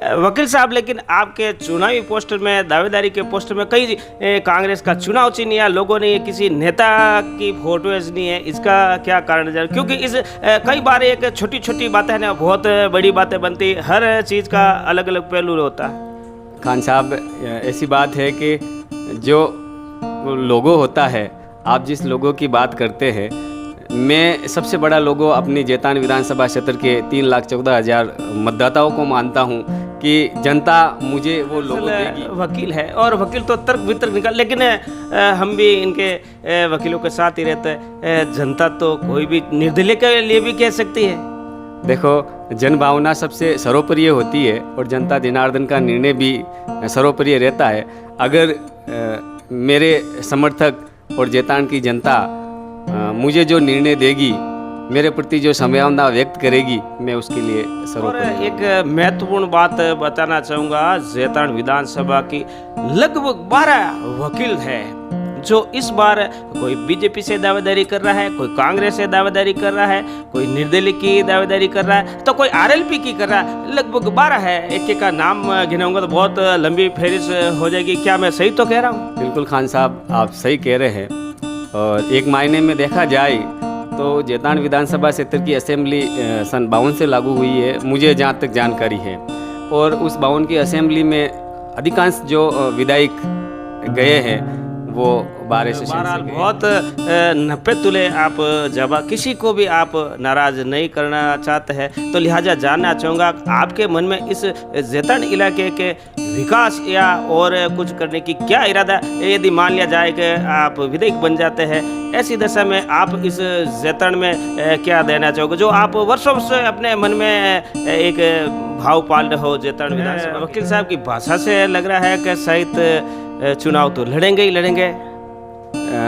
वकील साहब, लेकिन आपके चुनावी पोस्टर में, दावेदारी के पोस्टर में कई कांग्रेस का चुनाव चिन्ह या लोगों ने किसी नेता की फोटोज नहीं है, इसका क्या कारण है? क्योंकि इस कई बार एक छोटी छोटी बातें हैं ना, बहुत बड़ी बातें बनती, हर चीज़ का अलग अलग पहलू होता है। खान साहब, ऐसी बात है कि जो लोगो होता है, आप जिस लोगों की बात करते हैं, मैं सबसे बड़ा लोगो अपनी जैतान विधानसभा क्षेत्र के 3,14,000 मतदाताओं को मानता हूं कि जनता मुझे वो लोगो देगी। वकील है और वकील तो तर्क वितर्क निकाल, लेकिन हम भी इनके वकीलों के साथ ही रहते हैं। जनता तो कोई भी निर्दलीय के लिए भी कह सकती है। देखो, जन भावना सबसे सर्वोपरि होती है और जनता जनार्दन का निर्णय भी सर्वोपरि रहता है। अगर मेरे समर्थक और जैतान की जनता मुझे जो निर्णय देगी, मेरे प्रति जो संवेदना व्यक्त करेगी, मैं उसके लिए सर्वोपरि। और एक महत्वपूर्ण बात बताना चाहूँगा, जैतान विधानसभा की लगभग 12 वकील है जो इस बार कोई बीजेपी से दावेदारी कर रहा है, कोई कांग्रेस से दावेदारी कर रहा है, कोई निर्दलीय की दावेदारी कर रहा है, तो कोई आरएलपी की कर रहा है। लगभग 12 है। एक एक का नाम गिनाऊंगा तो बहुत लंबी फहरिस्त हो जाएगी। क्या मैं सही तो कह रहा हूँ? बिल्कुल खान साहब, आप सही कह रहे हैं। और एक मायने में देखा जाए तो जैतान विधानसभा क्षेत्र की असेंबली सन 52 से लागू हुई है, मुझे जहाँ तक जानकारी है। और उस 52 की असेंबली में अधिकांश जो विधायक गए हैं वो 12 से बहुत 90 तुले आप जवाब, किसी को भी आप नाराज नहीं करना चाहते हैं। तो लिहाजा जानना चाहूँगा, आपके मन में इस जैतान इलाके के विकास या और कुछ करने की क्या इरादा है? यदि मान लिया जाए कि आप विधायक बन जाते हैं, ऐसी दशा में आप इस जैतान में क्या देना चाहोगे, जो आप वर्षों से अपने मन में एक भाव पाल रहे हो जैतान विधानसभा? वकील साहब की भाषा से लग रहा है कि शायद चुनाव तो लड़ेंगे ही लड़ेंगे।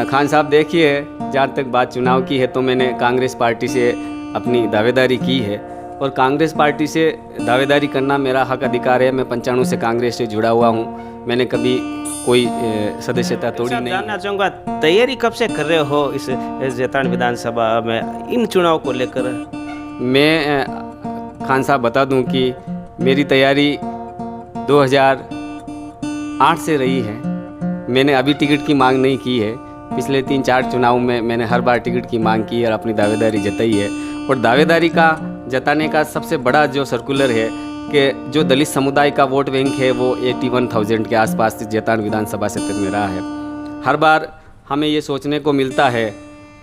खान साहब, देखिए, जहाँ तक बात चुनाव की है तो मैंने कांग्रेस पार्टी से अपनी दावेदारी की है और कांग्रेस पार्टी से दावेदारी करना मेरा हक अधिकार है। मैं 95 से कांग्रेस से जुड़ा हुआ हूँ, मैंने कभी कोई सदस्यता तोड़ी नहीं। जानना चाहूँगा, तैयारी कब से कर रहे हो इस जैतान विधानसभा में इन चुनाव को लेकर? मैं खान साहब बता दूं कि मेरी तैयारी 2008 से रही है। मैंने अभी टिकट की मांग नहीं की है। पिछले 3-4 चुनाव में मैंने हर बार टिकट की मांग की और अपनी दावेदारी जताई है। और दावेदारी का जताने का सबसे बड़ा जो सर्कुलर है कि जो दलित समुदाय का वोट बैंक है वो 81,000 के आसपास जैतान विधानसभा क्षेत्र में रहा है। हर बार हमें ये सोचने को मिलता है,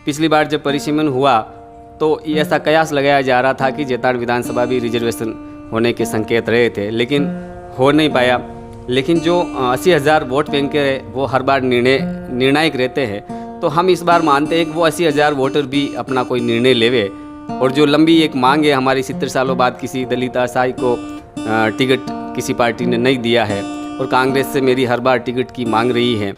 पिछली बार जब परिसीमन हुआ तो ऐसा कयास लगाया जा रहा था कि जैतान विधानसभा भी रिजर्वेशन होने के संकेत रहे थे, लेकिन हो नहीं पाया। लेकिन जो 80,000 वोट बैंक है वो हर बार निर्णायक रहते हैं, तो हम इस बार मानते हैं कि वो 80,000 वोटर भी अपना कोई निर्णय लेवे। और जो लंबी एक मांग है हमारी, 70 सालों बाद किसी दलित असहाय को टिकट किसी पार्टी ने नहीं दिया है और कांग्रेस से मेरी हर बार टिकट की मांग रही है।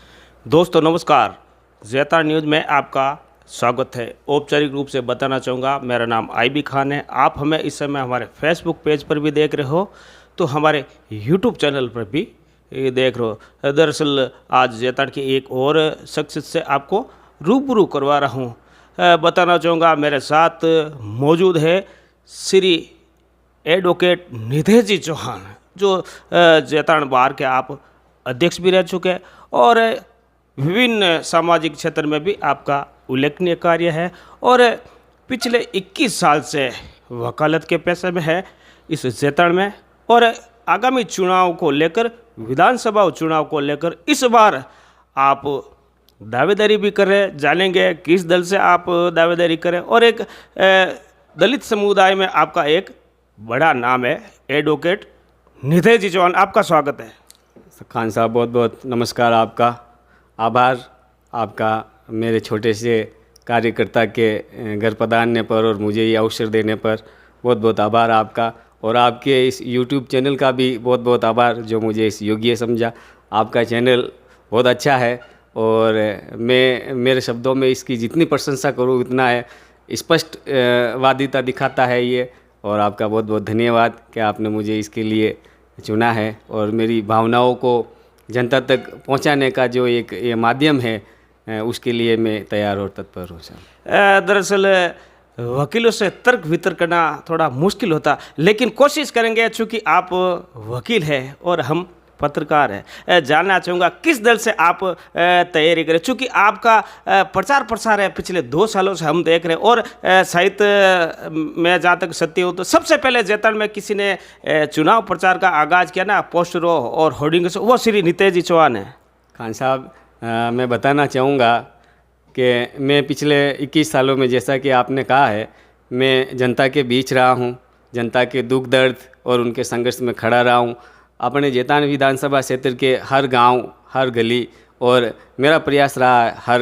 दोस्तों नमस्कार, जैतान न्यूज़ में आपका स्वागत है। औपचारिक रूप से बताना चाहूँगा, मेरा नाम आईबी खान है। आप हमें इस समय हमारे फेसबुक पेज पर भी देख रहे हो, तो हमारे यूट्यूब चैनल पर भी देख रहे हो। दरअसल आज जैतान की एक और शख्सियत से आपको रूबरू करवा रहा हूँ। बताना चाहूँगा, मेरे साथ मौजूद है श्री एडवोकेट निधेश जी चौहान, जो जैतान बार के आप अध्यक्ष भी रह चुके हैं और विभिन्न सामाजिक क्षेत्र में भी आपका उल्लेखनीय कार्य है और पिछले 21 साल से वकालत के पेशे में है इस जैतान में। और आगामी चुनाव को लेकर, विधानसभा चुनाव को लेकर इस बार आप दावेदारी भी कर रहे, जानेंगे किस दल से आप दावेदारी करें। और एक दलित समुदाय में आपका एक बड़ा नाम है, एडवोकेट निधेश जी चौहान, आपका स्वागत है। खान साहब, बहुत बहुत नमस्कार, आपका आभार। आपका मेरे छोटे से कार्यकर्ता के घर पधारने पर और मुझे ये अवसर देने पर बहुत बहुत आभार आपका। और आपके इस YouTube चैनल का भी बहुत बहुत आभार जो मुझे इस योग्य समझा। आपका चैनल बहुत अच्छा है और मैं मेरे शब्दों में इसकी जितनी प्रशंसा करूँ उतना है, स्पष्ट वादिता दिखाता है ये। और आपका बहुत बहुत धन्यवाद कि आपने मुझे इसके लिए चुना है और मेरी भावनाओं को जनता तक पहुंचाने का जो एक ये माध्यम है उसके लिए मैं तैयार और तत्पर हूँ। दरअसल वकीलों से तर्क वितर्क करना थोड़ा मुश्किल होता, लेकिन कोशिश करेंगे चूँकि आप वकील हैं और हम पत्रकार है। जानना चाहूँगा किस दल से आप तैयारी करें, चूँकि आपका प्रचार प्रसार है पिछले 2 सालों से हम देख रहे हैं। और शायद मैं जहाँ तक सत्य हूँ तो सबसे पहले जैतन में किसी ने चुनाव प्रचार का आगाज़ किया ना पोस्टरों और होर्डिंग से, वो श्री नितेश जी चौहान है। खान साहब, मैं बताना चाहूँगा कि मैं पिछले 21 सालों में, जैसा कि आपने कहा है, मैं जनता के बीच रहा हूँ, जनता के दुख दर्द और उनके संघर्ष में खड़ा रहा हूँ। अपने जैतान विधानसभा क्षेत्र के हर गांव, हर गली, और मेरा प्रयास रहा है हर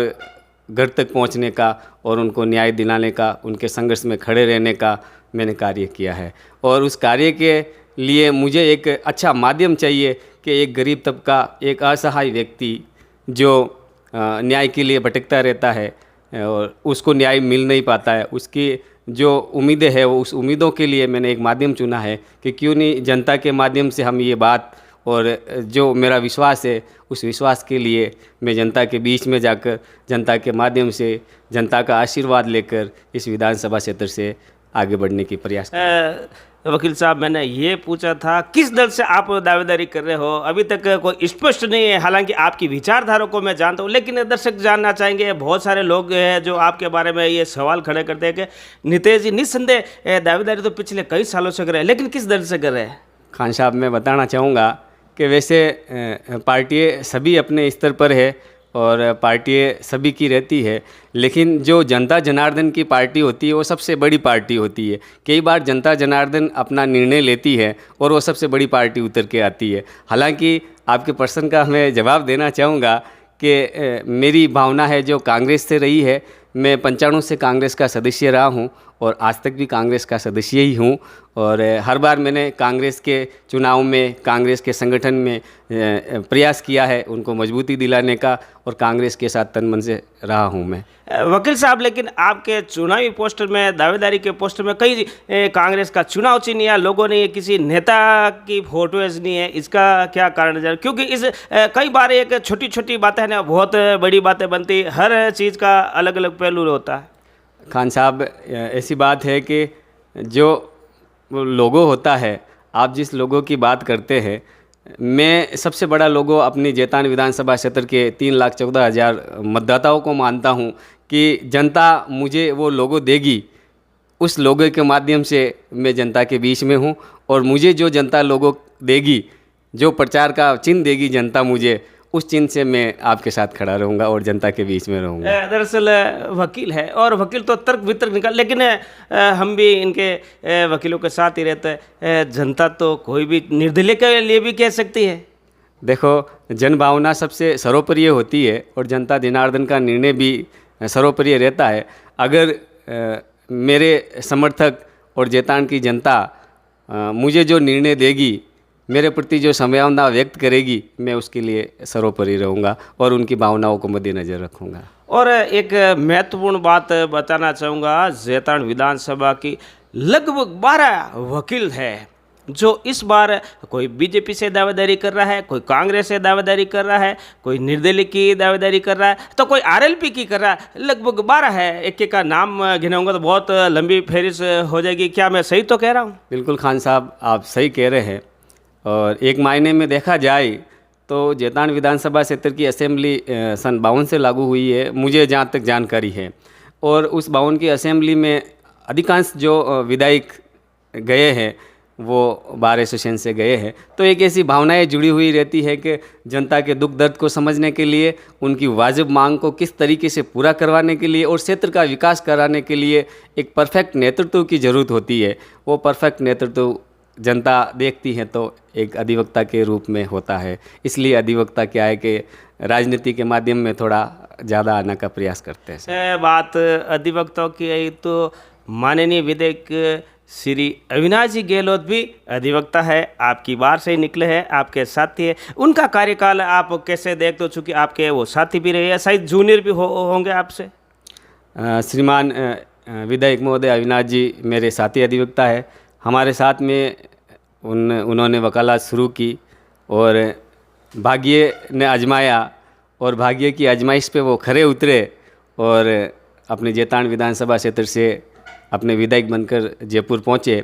घर तक पहुंचने का और उनको न्याय दिलाने का, उनके संघर्ष में खड़े रहने का मैंने कार्य किया है। और उस कार्य के लिए मुझे एक अच्छा माध्यम चाहिए कि एक गरीब तबका, एक असहाय व्यक्ति जो न्याय के लिए भटकता रहता है और उसको न्याय मिल नहीं पाता है, उसकी जो उम्मीदें हैं वो उस उम्मीदों के लिए मैंने एक माध्यम चुना है कि क्यों नहीं जनता के माध्यम से हम ये बात, और जो मेरा विश्वास है उस विश्वास के लिए मैं जनता के बीच में जाकर, जनता के माध्यम से, जनता का आशीर्वाद लेकर इस विधानसभा क्षेत्र से आगे बढ़ने की प्रयास। वकील साहब, मैंने ये पूछा था किस दल से आप दावेदारी कर रहे हो, अभी तक कोई स्पष्ट नहीं है। हालांकि आपकी विचारधारा को मैं जानता हूँ, लेकिन दर्शक जानना चाहेंगे, बहुत सारे लोग हैं जो आपके बारे में ये सवाल खड़े करते हैं कि नितेश जी निस्संदेह दावेदारी तो पिछले कई सालों से कर रहे हैं, लेकिन किस दल से कर रहे हैं? खान साहब, मैं बताना चाहूँगा कि वैसे पार्टियाँ सभी अपने स्तर पर है और पार्टियाँ सभी की रहती है, लेकिन जो जनता जनार्दन की पार्टी होती है वो सबसे बड़ी पार्टी होती है। कई बार जनता जनार्दन अपना निर्णय लेती है और वो सबसे बड़ी पार्टी उतर के आती है। हालांकि आपके प्रश्न का मैं जवाब देना चाहूँगा कि मेरी भावना है जो कांग्रेस से रही है। मैं 95 से कांग्रेस का सदस्य रहा हूँ और आज तक भी कांग्रेस का सदस्य ही हूँ, और हर बार मैंने कांग्रेस के चुनाव में, कांग्रेस के संगठन में प्रयास किया है उनको मजबूती दिलाने का, और कांग्रेस के साथ तन मन से रहा हूँ मैं। वकील साहब, लेकिन आपके चुनावी पोस्टर में, दावेदारी के पोस्टर में कई कांग्रेस का चुनाव चिन्ह या लोगों ने किसी नेता की फोटोज नहीं है, इसका क्या कारण है? क्योंकि इस कई बार एक छोटी छोटी बातें हैं ना, बहुत बड़ी बातें बनती, हर चीज़ का अलग अलग पहलू होता है। खान साहब, ऐसी बात है कि जो लोगो होता है, आप जिस लोगों की बात करते हैं, मैं सबसे बड़ा लोगो अपनी जैतान विधानसभा क्षेत्र के 3,14,000 मतदाताओं को मानता हूं कि जनता मुझे वो लोगो देगी, उस लोगो के माध्यम से मैं जनता के बीच में हूं, और मुझे जो जनता लोगो देगी, जो प्रचार का चिन्ह देगी जनता मुझे, उस चिन्ह से मैं आपके साथ खड़ा रहूँगा और जनता के बीच में रहूँगा। दरअसल वकील है और वकील तो तर्क वितर्क निकाल, लेकिन हम भी इनके वकीलों के साथ ही रहते हैं। जनता तो कोई भी निर्दलीय के लिए भी कह सकती है। देखो, जन भावना सबसे सर्वोपरि होती है और जनता जनार्दन का निर्णय भी सर्वोपरि रहता है। अगर मेरे समर्थक और जैतान की जनता मुझे जो निर्णय देगी, मेरे प्रति जो संवेदना व्यक्त करेगी, मैं उसके लिए सर्वोपरि रहूँगा और उनकी भावनाओं को मद्देनज़र रखूँगा। और एक महत्वपूर्ण बात बताना चाहूँगा, जैतान विधानसभा की लगभग 12 वकील है जो इस बार कोई बीजेपी से दावेदारी कर रहा है, कोई कांग्रेस से दावेदारी कर रहा है, कोई निर्दलीय की दावेदारी कर रहा है, तो कोई आरएलपी की कर रहा है। लगभग 12 है। एक एक का नाम गिनाऊंगा तो बहुत लंबी फहरिस्त हो जाएगी। क्या मैं सही तो कह रहा हूँ? बिल्कुल खान साहब, आप सही कह रहे हैं। और एक मायने में देखा जाए तो जैतान विधानसभा क्षेत्र की असेंबली सन 52 से लागू हुई है, मुझे जहाँ तक जानकारी है। और उस 52 की असेंबली में अधिकांश जो विधायक गए हैं वो बार एसोसिएशन से गए हैं। तो एक ऐसी भावनाएं जुड़ी हुई रहती है कि जनता के दुख दर्द को समझने के लिए, उनकी वाजिब मांग को किस तरीके से पूरा करवाने के लिए और क्षेत्र का विकास कराने के लिए एक परफेक्ट नेतृत्व की ज़रूरत होती है। वो परफेक्ट नेतृत्व जनता देखती है तो एक अधिवक्ता के रूप में होता है। इसलिए अधिवक्ता क्या है कि राजनीति के माध्यम में थोड़ा ज़्यादा आने का प्रयास करते हैं। बात अधिवक्ताओं की है तो माननीय विधायक श्री अविनाश जी गहलोत भी अधिवक्ता है, आपकी बार से ही निकले हैं, आपके साथी है। उनका कार्यकाल आप कैसे देखते हो, चूँकि आपके वो साथी भी रहे हैं, शायद जूनियर भी होंगे आपसे? श्रीमान विधायक महोदय अविनाश जी मेरे साथी अधिवक्ता है। हमारे साथ में उन्होंने वकालत शुरू की और भाग्य ने आजमाया और भाग्य की आजमाइश पे वो खरे उतरे और अपने जैतान विधानसभा क्षेत्र से अपने विधायक बनकर जयपुर पहुँचे।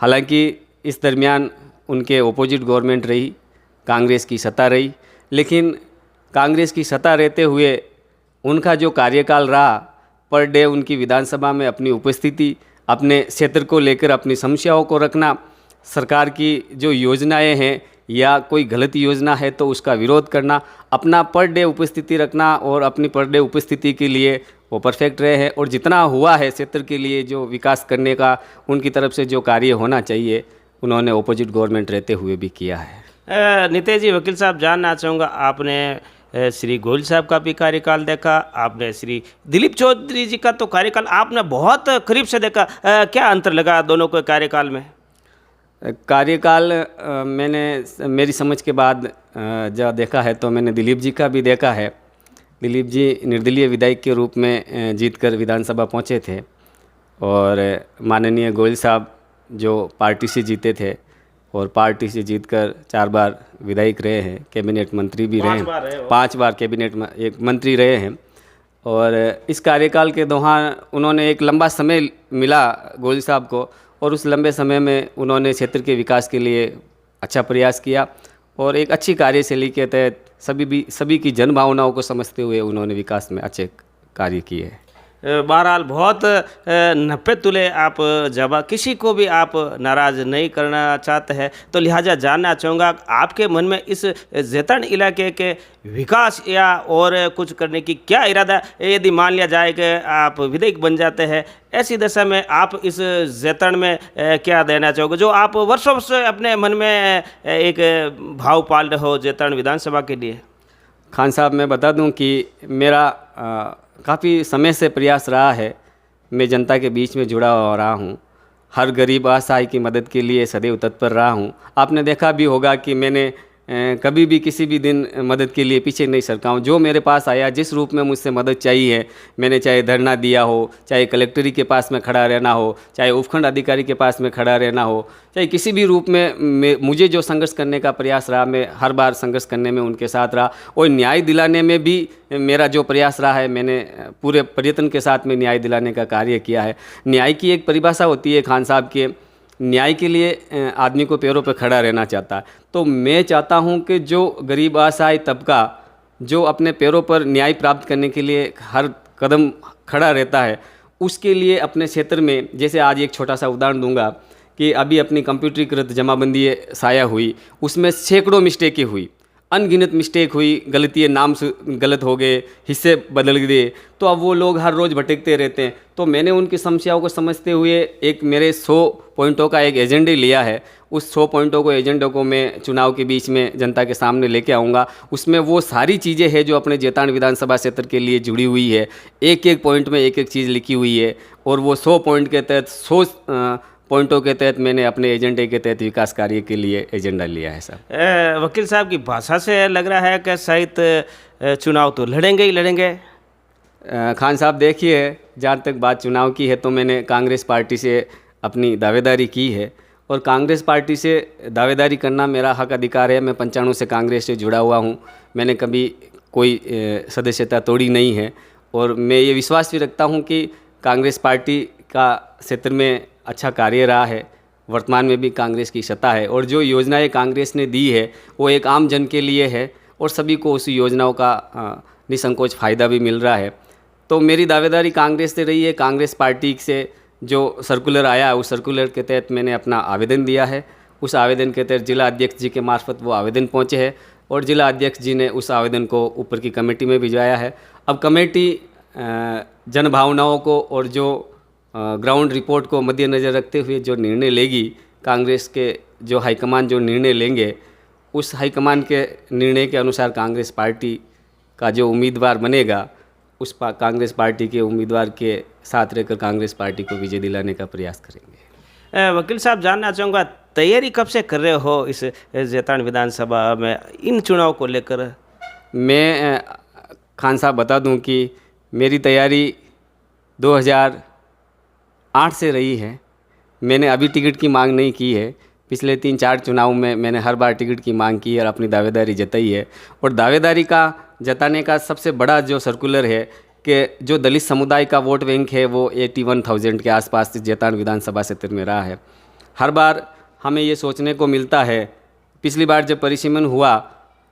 हालांकि इस दरमियान उनके ओपोजिट गवर्नमेंट रही, कांग्रेस की सत्ता रही, लेकिन कांग्रेस की सत्ता रहते हुए उनका जो कार्यकाल रहा, पर डे उनकी विधानसभा में अपनी उपस्थिति, अपने क्षेत्र को लेकर अपनी समस्याओं को रखना, सरकार की जो योजनाएं हैं या कोई गलत योजना है तो उसका विरोध करना, अपना पर डे उपस्थिति रखना और अपनी पर डे उपस्थिति के लिए वो परफेक्ट रहे हैं। और जितना हुआ है क्षेत्र के लिए जो विकास करने का उनकी तरफ से जो कार्य होना चाहिए, उन्होंने ओपोजिट गवर्नमेंट रहते हुए भी किया है। नितेश जी, वकील साहब, जानना चाहूँगा, आपने श्री गोयल साहब का भी कार्यकाल देखा, आपने श्री दिलीप चौधरी जी का तो कार्यकाल आपने बहुत करीब से देखा, क्या अंतर लगा दोनों के कार्यकाल में? कार्यकाल मैंने मेरी समझ के बाद जब देखा है तो मैंने दिलीप जी का भी देखा है। दिलीप जी निर्दलीय विधायक के रूप में जीतकर विधानसभा पहुंचे थे और माननीय गोयल साहब जो पार्टी से जीते थे और पार्टी से जीतकर 4 बार विधायक रहे हैं, कैबिनेट मंत्री भी रहे हैं, 5 बार कैबिनेट एक मंत्री रहे हैं। और इस कार्यकाल के दौरान उन्होंने एक लंबा समय मिला गोयल साहब को और उस लंबे समय में उन्होंने क्षेत्र के विकास के लिए अच्छा प्रयास किया और एक अच्छी कार्यशैली के तहत सभी की जन भावनाओं को समझते हुए उन्होंने विकास में अच्छे कार्य किए। बहरहाल बहुत 90 तुले आप जवाब, किसी को भी आप नाराज़ नहीं करना चाहते हैं, तो लिहाजा जानना चाहूँगा आपके मन में इस जैतन इलाके के विकास या और कुछ करने की क्या इरादा है? यदि मान लिया जाए कि आप विधायक बन जाते हैं, ऐसी दशा में आप इस जैतन में क्या देना चाहोगे जो आप वर्षों से अपने मन में एक भाव पाल रहे हो जैतन विधानसभा के लिए? खान साहब, मैं बता दूं कि मेरा काफ़ी समय से प्रयास रहा है, मैं जनता के बीच में जुड़ा हुआ रहा हूँ, हर गरीब असहाय की मदद के लिए सदैव तत्पर रहा हूँ। आपने देखा भी होगा कि मैंने कभी भी किसी भी दिन मदद के लिए पीछे नहीं सरका हूँ। जो मेरे पास आया, जिस रूप में मुझसे मदद चाहिए, मैंने चाहे धरना दिया हो, चाहे कलेक्टरी के पास में खड़ा रहना हो, चाहे उपखंड अधिकारी के पास में खड़ा रहना हो, चाहे किसी भी रूप में मुझे जो संघर्ष करने का प्रयास रहा, मैं हर बार संघर्ष करने में उनके साथ रहा और न्याय दिलाने में भी मेरा जो प्रयास रहा है, मैंने पूरे प्रयत्न के साथ में न्याय दिलाने का कार्य किया है। न्याय की एक परिभाषा होती है खान साहब के, न्याय के लिए आदमी को पैरों पर खड़ा रहना चाहता है। तो मैं चाहता हूं कि जो गरीब असहाय तबका जो अपने पैरों पर न्याय प्राप्त करने के लिए हर कदम खड़ा रहता है, उसके लिए अपने क्षेत्र में, जैसे आज एक छोटा सा उदाहरण दूंगा कि अभी अपनी कंप्यूटरीकृत जमाबंदी साया हुई, उसमें सैकड़ों मिस्टेकें हुई, अनगिनत मिस्टेक हुई, गलती, नाम गलत हो गए, हिस्से बदल गए, तो अब वो लोग हर रोज़ भटकते रहते हैं। तो मैंने उनकी समस्याओं को समझते हुए एक मेरे 100 पॉइंटों का एक एजेंडे लिया है। उस 100 पॉइंटों को एजेंडों को मैं चुनाव के बीच में जनता के सामने लेके आऊँगा। उसमें वो सारी चीज़ें हैं जो अपने जैतान विधानसभा क्षेत्र के लिए जुड़ी हुई है, एक एक पॉइंट में एक एक चीज़ लिखी हुई है और वो 100 पॉइंट के तहत 100 पॉइंटों के तहत मैंने अपने एजेंडे के तहत विकास कार्य के लिए एजेंडा लिया है सर। वकील साहब की भाषा से लग रहा है कि शायद चुनाव तो लड़ेंगे ही लड़ेंगे। खान साहब, देखिए, जहाँ तक बात चुनाव की है तो मैंने कांग्रेस पार्टी से अपनी दावेदारी की है और कांग्रेस पार्टी से दावेदारी करना मेरा हक अधिकार है। मैं 95 से कांग्रेस से जुड़ा हुआ हूँ, मैंने कभी कोई सदस्यता तोड़ी नहीं है और मैं ये विश्वास भी रखता हूँ कि कांग्रेस पार्टी का क्षेत्र में अच्छा कार्य रहा है। वर्तमान में भी कांग्रेस की सत्ता है और जो योजनाएं कांग्रेस ने दी है वो एक आम जन के लिए है और सभी को उस योजनाओं का निसंकोच फ़ायदा भी मिल रहा है। तो मेरी दावेदारी कांग्रेस से रही है। कांग्रेस पार्टी से जो सर्कुलर आया है उस सर्कुलर के तहत मैंने अपना आवेदन दिया है। उस आवेदन के तहत जिला अध्यक्ष जी के मार्फत वो आवेदन पहुँचे है और जिला अध्यक्ष जी ने उस आवेदन को ऊपर की कमेटी में भिजवाया है। अब कमेटी जन भावनाओं को और जो ग्राउंड रिपोर्ट को मद्देनज़र रखते हुए जो निर्णय लेगी, कांग्रेस के जो हाईकमान जो निर्णय लेंगे, उस हाईकमान के निर्णय के अनुसार कांग्रेस पार्टी का जो उम्मीदवार बनेगा उस कांग्रेस पार्टी के उम्मीदवार के साथ रहकर कांग्रेस पार्टी को विजय दिलाने का प्रयास करेंगे। वकील साहब, जानना चाहूँगा, तैयारी कब से कर रहे हो इस जैतान विधानसभा में इन चुनाव को लेकर? मैं खान साहब बता दूं कि मेरी तैयारी 2008 से रही है। मैंने अभी टिकट की मांग नहीं की है। पिछले 3-4 चुनाव में मैंने हर बार टिकट की मांग की और अपनी दावेदारी जताई है और दावेदारी का जताने का सबसे बड़ा जो सर्कुलर है कि जो दलित समुदाय का वोट बैंक है वो 81,000 के आसपास जैतान विधानसभा क्षेत्र में रहा है। हर बार हमें ये सोचने को मिलता है, पिछली बार जब परिसीमन हुआ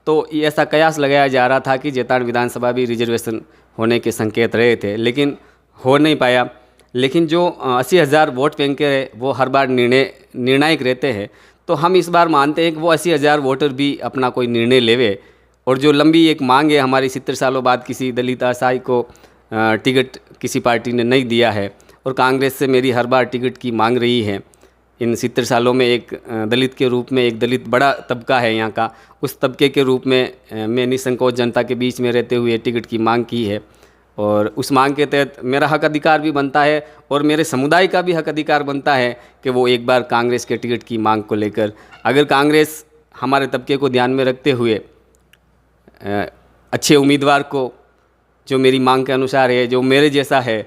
तो ऐसा कयास लगाया जा रहा था कि जैतान विधानसभा भी रिजर्वेशन होने के संकेत रहे थे, लेकिन हो नहीं पाया। लेकिन जो 80,000 वोट बैंक है वो हर बार निर्णायक रहते हैं, तो हम इस बार मानते हैं कि वो 80,000 वोटर भी अपना कोई निर्णय लेवे। और जो लंबी एक मांग है हमारी 70 सालों बाद किसी दलित असहाय को टिकट किसी पार्टी ने नहीं दिया है, और कांग्रेस से मेरी हर बार टिकट की मांग रही है। इन 70 सालों में एक दलित के रूप में, एक दलित बड़ा तबका है यहाँ का, उस तबके के रूप में मैं निसंकोच जनता के बीच में रहते हुए टिकट की मांग की है। और उस मांग के तहत मेरा हक अधिकार भी बनता है और मेरे समुदाय का भी हक अधिकार बनता है कि वो एक बार कांग्रेस के टिकट की मांग को लेकर, अगर कांग्रेस हमारे तबके को ध्यान में रखते हुए अच्छे उम्मीदवार को जो मेरी मांग के अनुसार है, जो मेरे जैसा है,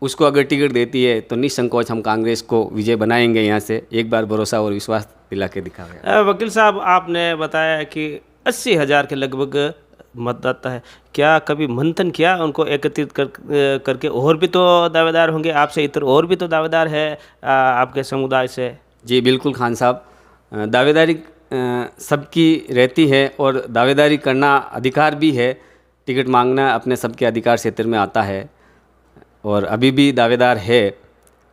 उसको अगर टिकट देती है तो निसंकोच हम कांग्रेस को विजय बनाएंगे। यहाँ से एक बार भरोसा और विश्वास दिला के दिखाएंगे। वकील साहब, आपने बताया कि 80,000 के लगभग मतदाता है, क्या कभी मंथन किया उनको एकत्रित करके? और भी तो दावेदार होंगे आपसे इतर, और भी तो दावेदार है आपके समुदाय से? जी बिल्कुल खान साहब, दावेदारी सबकी रहती है और दावेदारी करना अधिकार भी है। टिकट मांगना अपने सबके अधिकार क्षेत्र में आता है और अभी भी दावेदार है।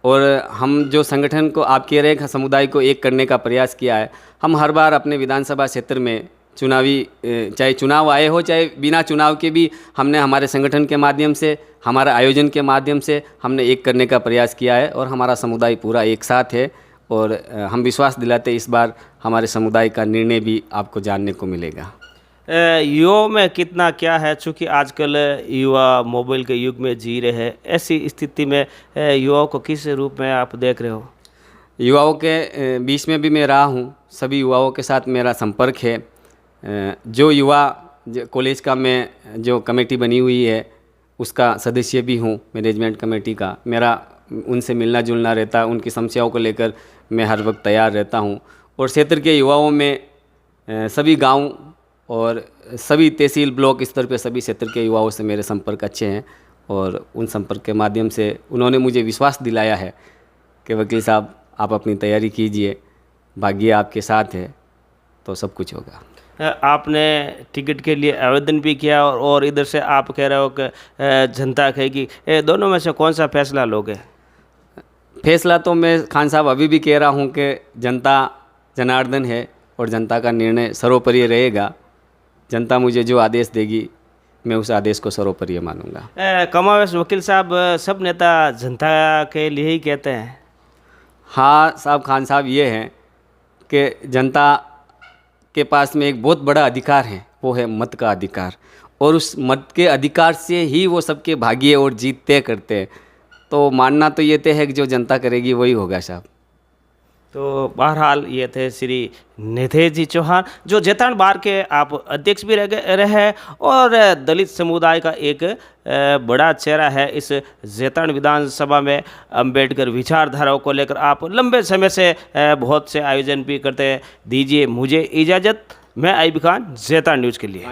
और हम जो संगठन को आप कह रहे हैं समुदाय को एक करने का प्रयास किया है, हम हर बार अपने विधानसभा क्षेत्र में चुनावी, चाहे चुनाव आए हो चाहे बिना चुनाव के भी, हमने हमारे संगठन के माध्यम से, हमारे आयोजन के माध्यम से हमने एक करने का प्रयास किया है और हमारा समुदाय पूरा एक साथ है। और हम विश्वास दिलाते इस बार हमारे समुदाय का निर्णय भी आपको जानने को मिलेगा। युवाओं में कितना क्या है, चूँकि आजकल युवा मोबाइल के युग में जी रहे हैं, ऐसी स्थिति में युवाओं को किस रूप में आप देख रहे हो? युवाओं के बीच में भी मैं रहा हूँ, सभी युवाओं के साथ मेरा संपर्क है। जो युवा कॉलेज का मैं जो कमेटी बनी हुई है उसका सदस्य भी हूँ, मैनेजमेंट कमेटी का। मेरा उनसे मिलना जुलना रहता है, उनकी समस्याओं को लेकर मैं हर वक्त तैयार रहता हूँ। और क्षेत्र के युवाओं में सभी गांव और सभी तहसील ब्लॉक स्तर पे सभी क्षेत्र के युवाओं से मेरे संपर्क अच्छे हैं और उन संपर्क के माध्यम से उन्होंने मुझे विश्वास दिलाया है कि वकील साहब आप अपनी तैयारी कीजिए, भाग्य आपके साथ है तो सब कुछ होगा। आपने टिकट के लिए आवेदन भी किया और इधर से आप कह रहे हो कि जनता कहेगी, दोनों में से कौन सा फैसला लोगे? फैसला तो मैं खान साहब अभी भी कह रहा हूं कि जनता जनार्दन है और जनता का निर्णय सर्वोपरि रहेगा। जनता मुझे जो आदेश देगी मैं उस आदेश को सर्वोपरि मानूंगा। कमावेश वकील साहब, सब नेता जनता के लिए ही कहते हैं। हाँ साहब, खान साहब ये है कि जनता के पास में एक बहुत बड़ा अधिकार है, वो है मत का अधिकार, और उस मत के अधिकार से ही वो सबके भाग्य और जीत तय करते हैं। तो मानना तो ये तय है कि जो जनता करेगी वही होगा साहब। तो बहरहाल ये थे श्री नितेश जी चौहान, जो जैतान बार के आप अध्यक्ष भी रहे और दलित समुदाय का एक बड़ा चेहरा है इस जैतान विधानसभा में। अंबेडकर विचारधाराओं को लेकर आप लंबे समय से बहुत से आयोजन भी करते हैं। दीजिए मुझे इजाज़त, मैं आईबी खान, जैतान न्यूज़ के लिए।